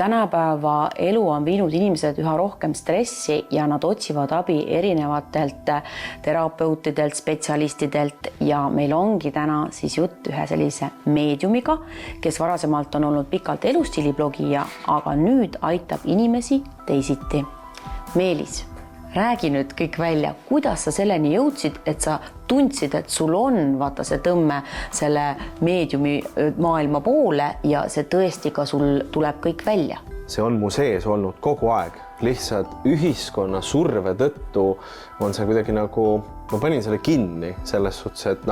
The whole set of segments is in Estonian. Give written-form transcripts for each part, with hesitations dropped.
Tänapäeva elu on viinud inimesed üha rohkem stressi ja nad otsivad abi erinevatelt terapeutidelt, spetsialistidelt ja meil ongi täna siis jutt ühe sellise meediumiga, kes varasemalt on olnud pikalt elustiiliblogija, aga nüüd aitab inimesi teisiti. Meelis, räägi nüüd kõik välja, kuidas sa selleni jõudsid, et sa tundsid, et sul on vaata see tõmme selle meediumi maailma poole ja see tõesti ka sul tuleb kõik välja. See on mu sees olnud kogu aeg. Lihtsalt ühiskonna surve tõttu on see kuidagi nagu, ma panin selle kinni selles suhtes, et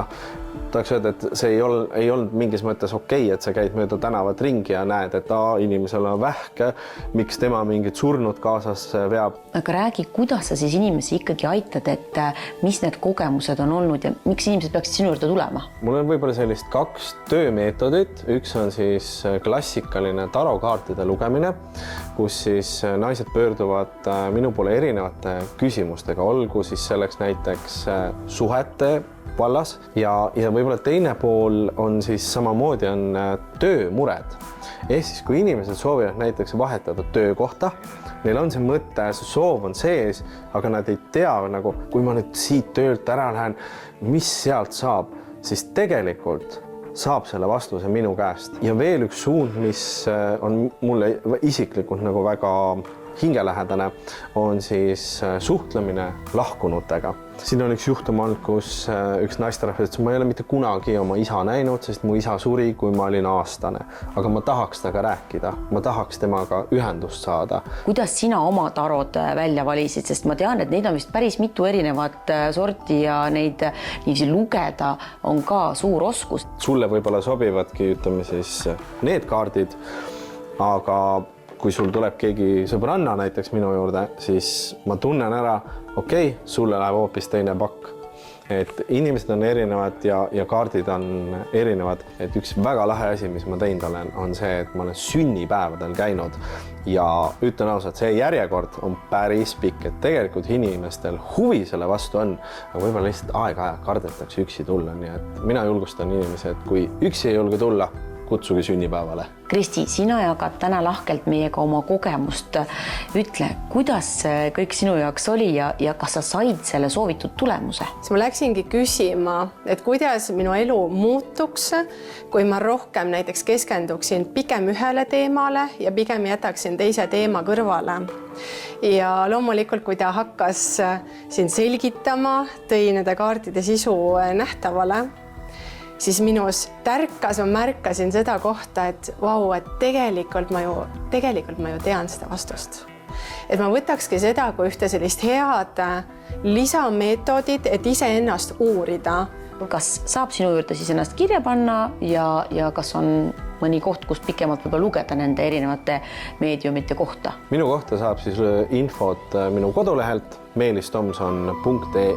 tahaks öelda, et see ei olnud mingis mõttes okei, et sa käid mööda tänavat ringi ja näed, et inimesel on vähke, miks tema mingit surnud kaasas veab. Aga räägi, kuidas sa siis inimesi ikkagi aitad, et mis need kogemused on olnud ja miks inimesed peaksid sinu juurde tulema? Mul on võib-olla sellist 2 töömeetodit. Üks on siis klassikaline tarokaartide lugemine, kus siis naised pöörduvad minu poole erinevate küsimustega, olgu siis selleks näiteks suhete vallas ja võib-olla teine pool on siis samamoodi on töömured. Ehk siis, kui inimesed soovivad näiteks vahetada töökohta, neil on see mõte, see soov on sees, aga nad ei tea, nagu, kui ma nüüd siit töölt ära lähen, mis sealt saab, siis tegelikult saab selle vastuse minu käest. Ja veel üks suund, mis on mulle isiklikult nagu väga hingelähedane, on siis suhtlemine lahkunutega. Siin on üks juhtum olnud, kus üks naisterahvas ütles, et ma ei ole mitte kunagi oma isa näinud, sest mu isa suri, kui ma olin aastane. Aga ma tahaks temaga rääkida, ma tahaks temaga ühendust saada. Kuidas sina oma tarod välja valisid? Sest ma tean, et neid on vist päris mitu erinevat sorti ja neid niiviisi lugeda on ka suur oskus. Sulle võib-olla sobivadki, ütleme siis, need kaardid, aga kui sul tuleb keegi sõbranna näiteks minu juurde, siis ma tunnen ära, okei, sulle läheb hoopis teine pakk. Et inimesed on erinevad ja kaardid on erinevad. Et üks väga lahe asi, mis ma teinud olen, on see, et ma olen sünnipäevadel käinud ja ütlen ausalt, see järjekord on päris pikk, et tegelikult inimestel huvi selle vastu on, aga võib-olla lihtsalt aeg-ajalt kardetakse üksi tulla. Nii et mina julgustan inimesi, et kui üksi ei julge tulla, kutsuge sünnipäevale. Kristi, sina jagad täna lahkelt meiega oma kogemust. Ütle, kuidas kõik sinu jaoks oli ja kas sa said selle soovitud tulemuse? Ma läksingi küsima, et kuidas minu elu muutuks, kui ma rohkem näiteks keskenduksin pigem ühele teemale ja pigem jätaksin teise teema kõrvale. Ja loomulikult, kui ta hakkas siin selgitama, tõi nende kaartide sisu nähtavale, siis minus tärkas, ma märkasin seda kohta, et vau, et tegelikult ma ju tean seda vastust. Et ma võtakski seda kui ühte sellist head lisameetodit, et ise ennast uurida. Kas saab sinu juurde siis ennast kirja panna ja kas on mõni koht, kus pikemalt võib lugeda nende erinevate meediumite kohta? Minu kohta saab siis infot minu kodulehelt meelistomson.ee.